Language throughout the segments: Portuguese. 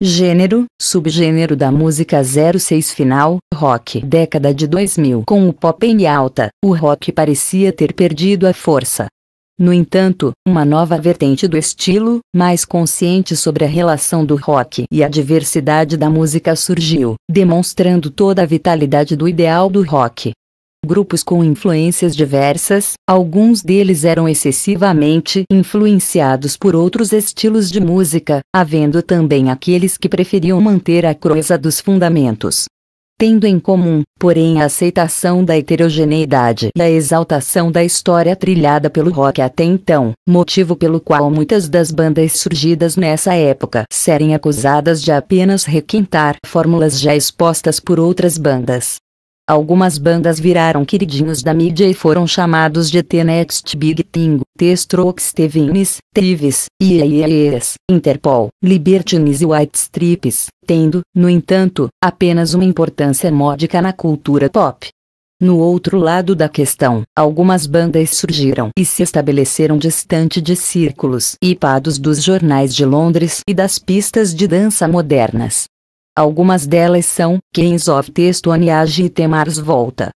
Gênero, subgênero da música 06 final, rock. Década de 2000. Com o pop em alta, o rock parecia ter perdido a força. No entanto, uma nova vertente do estilo, mais consciente sobre a relação do rock e a diversidade da música surgiu, demonstrando toda a vitalidade do ideal do rock. Grupos com influências diversas, alguns deles eram excessivamente influenciados por outros estilos de música, havendo também aqueles que preferiam manter a crueza dos fundamentos. Tendo em comum, porém, a aceitação da heterogeneidade e a exaltação da história trilhada pelo rock até então, motivo pelo qual muitas das bandas surgidas nessa época serem acusadas de apenas requintar fórmulas já expostas por outras bandas. Algumas bandas viraram queridinhos da mídia e foram chamados de The Next Big Thing, The Strokes, The Vines, Thieves, Yes, Interpol, Libertines e White Stripes, tendo, no entanto, apenas uma importância módica na cultura pop. No outro lado da questão, algumas bandas surgiram e se estabeleceram distante de círculos hipados dos jornais de Londres e das pistas de dança modernas. Algumas delas são Kings of the Stone Age e The Mars Volta.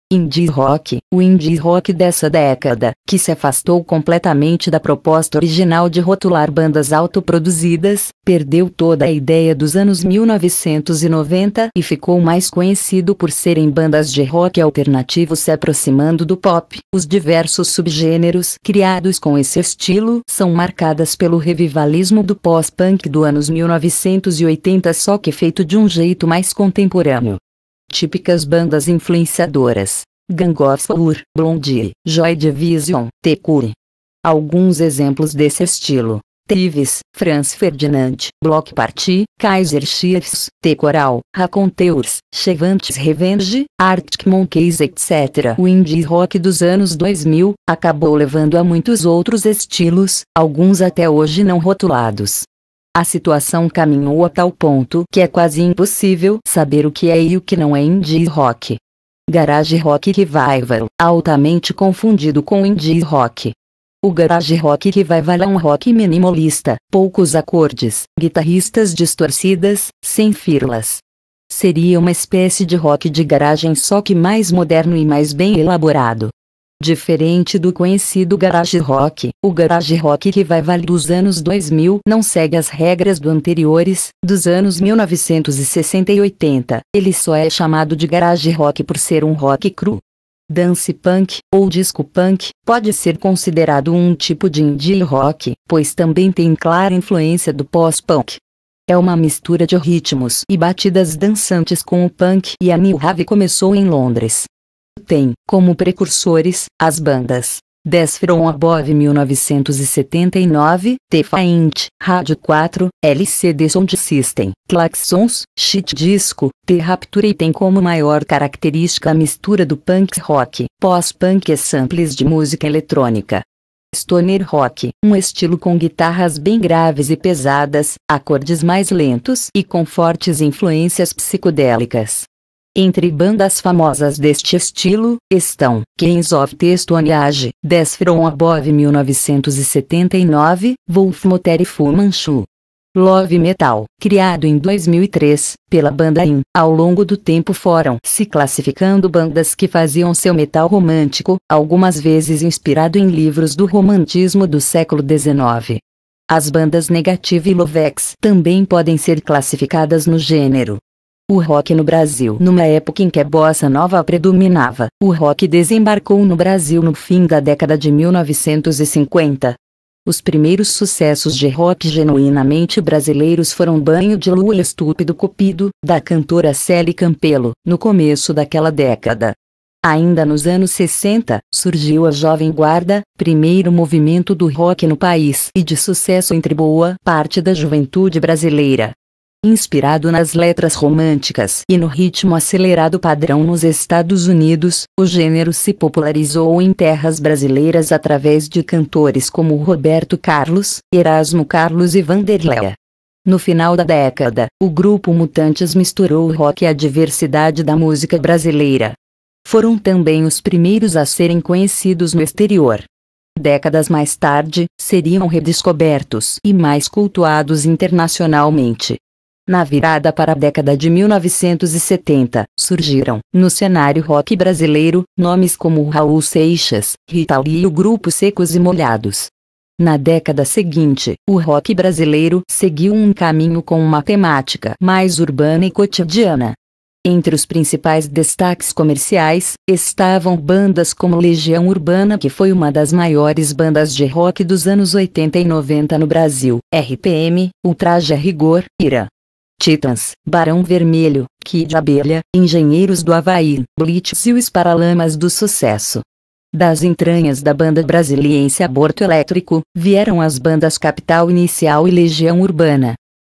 Indie rock. O indie rock dessa década, que se afastou completamente da proposta original de rotular bandas autoproduzidas, perdeu toda a ideia dos anos 1990 e ficou mais conhecido por serem bandas de rock alternativo se aproximando do pop. Os diversos subgêneros criados com esse estilo são marcadas pelo revivalismo do pós-punk dos anos 1980, só que feito de um jeito mais contemporâneo. Típicas bandas influenciadoras: Gang of Four, Blondie, Joy Division, The Cure. Alguns exemplos desse estilo: Thieves, Franz Ferdinand, Bloc Party, Kaiser Chiefs, The Coral, Raconteurs, Chevantes Revenge, Arctic Monkeys, etc. O indie rock dos anos 2000 acabou levando a muitos outros estilos, alguns até hoje não rotulados. A situação caminhou a tal ponto que é quase impossível saber o que é e o que não é indie rock. Garage Rock Revival, altamente confundido com indie rock. O Garage Rock Revival é um rock minimalista, poucos acordes, guitarristas distorcidas, sem firlas. Seria uma espécie de rock de garagem, só que mais moderno e mais bem elaborado. Diferente do conhecido garage rock, o garage rock Revival dos anos 2000 não segue as regras do anteriores, dos anos 1960 e 80, ele só é chamado de garage rock por ser um rock cru. Dance punk, ou disco punk, pode ser considerado um tipo de indie rock, pois também tem clara influência do pós-punk. É uma mistura de ritmos e batidas dançantes com o punk, e a New Wave começou em Londres. Tem, como precursores, as bandas Death From Above 1979, Defiant, Rádio 4, LCD Sound System, Klaxons, Shit Disco, The Rapture, e tem como maior característica a mistura do punk rock, pós-punk e samples de música eletrônica. Stoner Rock, um estilo com guitarras bem graves e pesadas, acordes mais lentos e com fortes influências psicodélicas. Entre bandas famosas deste estilo, estão Kings of the Stone Age, Death From Above 1979, Wolf Motor e Fu Manchu. Love Metal, criado em 2003, pela banda In, ao longo do tempo foram se classificando bandas que faziam seu metal romântico, algumas vezes inspirado em livros do romantismo do século XIX. As bandas Negative e Lovex também podem ser classificadas no gênero. O rock no Brasil. Numa época em que a bossa nova predominava, o rock desembarcou no Brasil no fim da década de 1950. Os primeiros sucessos de rock genuinamente brasileiros foram Banho de Lua e Estúpido Cupido, da cantora Célia Campelo, no começo daquela década. Ainda nos anos 60, surgiu a Jovem Guarda, primeiro movimento do rock no país e de sucesso entre boa parte da juventude brasileira. Inspirado nas letras românticas e no ritmo acelerado padrão nos Estados Unidos, o gênero se popularizou em terras brasileiras através de cantores como Roberto Carlos, Erasmo Carlos e Vanderléia. No final da década, o grupo Mutantes misturou o rock e a diversidade da música brasileira. Foram também os primeiros a serem conhecidos no exterior. Décadas mais tarde, seriam redescobertos e mais cultuados internacionalmente. Na virada para a década de 1970, surgiram, no cenário rock brasileiro, nomes como Raul Seixas, Rita Lee e o grupo Secos e Molhados. Na década seguinte, o rock brasileiro seguiu um caminho com uma temática mais urbana e cotidiana. Entre os principais destaques comerciais, estavam bandas como Legião Urbana, que foi uma das maiores bandas de rock dos anos 80 e 90 no Brasil, RPM, Ultraje a Rigor, Ira, Titãs, Barão Vermelho, Kid Abelha, Engenheiros do Havaí, Blitz e os Paralamas do Sucesso. Das entranhas da banda brasiliense Aborto Elétrico, vieram as bandas Capital Inicial e Legião Urbana.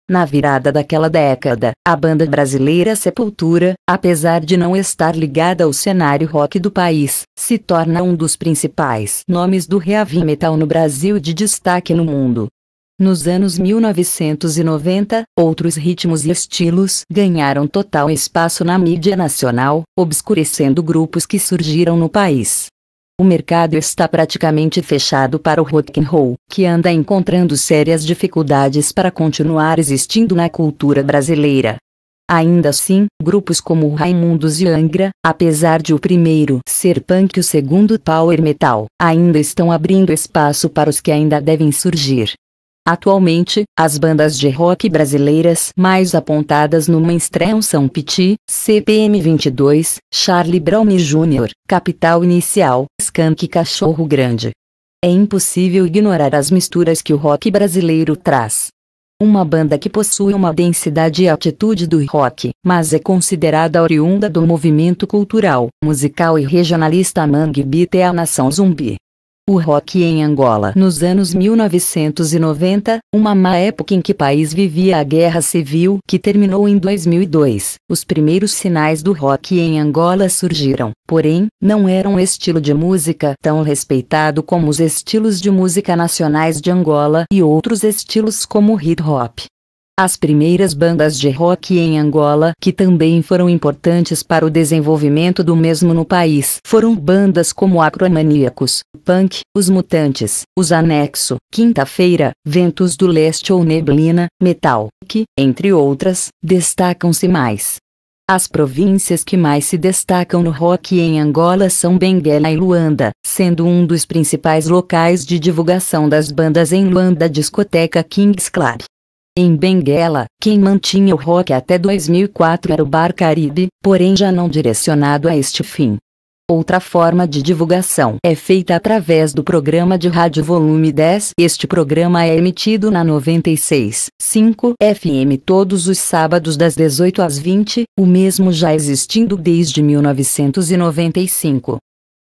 Na virada daquela década, a banda brasileira Sepultura, apesar de não estar ligada ao cenário rock do país, se torna um dos principais nomes do heavy metal no Brasil e de destaque no mundo. Nos anos 1990, outros ritmos e estilos ganharam total espaço na mídia nacional, obscurecendo grupos que surgiram no país. O mercado está praticamente fechado para o rock and roll, que anda encontrando sérias dificuldades para continuar existindo na cultura brasileira. Ainda assim, grupos como Raimundos e Angra, apesar de o primeiro ser punk e o segundo power metal, ainda estão abrindo espaço para os que ainda devem surgir. Atualmente, as bandas de rock brasileiras mais apontadas no mainstream são Pitty, CPM 22, Charlie Brown Jr., Capital Inicial, Skank e Cachorro Grande. É impossível ignorar as misturas que o rock brasileiro traz. Uma banda que possui uma densidade e atitude do rock, mas é considerada oriunda do movimento cultural, musical e regionalista Mangue Beat é a Nação Zumbi. O rock em Angola nos anos 1990, uma má época em que o país vivia a guerra civil que terminou em 2002, os primeiros sinais do rock em Angola surgiram, porém, não eram um estilo de música tão respeitado como os estilos de música nacionais de Angola e outros estilos como o hip hop. As primeiras bandas de rock em Angola, que também foram importantes para o desenvolvimento do mesmo no país, foram bandas como Acromaníacos, Punk, Os Mutantes, Os Anexo, Quinta-feira, Ventos do Leste ou Neblina, Metal, que, entre outras, destacam-se mais. As províncias que mais se destacam no rock em Angola são Benguela e Luanda, sendo um dos principais locais de divulgação das bandas em Luanda a discoteca Kings Club. Em Benguela, quem mantinha o rock até 2004 era o Bar Caribe, porém já não direcionado a este fim. Outra forma de divulgação é feita através do programa de rádio Volume 10. Este programa é emitido na 96.5 FM todos os sábados das 18 às 20, o mesmo já existindo desde 1995.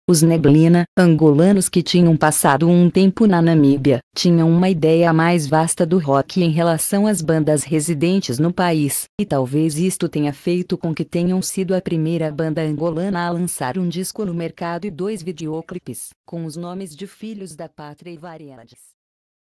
Os Neblina, angolanos que tinham passado um tempo na Namíbia, tinham uma ideia mais vasta do rock em relação às bandas residentes no país, e talvez isto tenha feito com que tenham sido a primeira banda angolana a lançar um disco no mercado e 2 videoclipes, com os nomes de Filhos da Pátria e Variedades.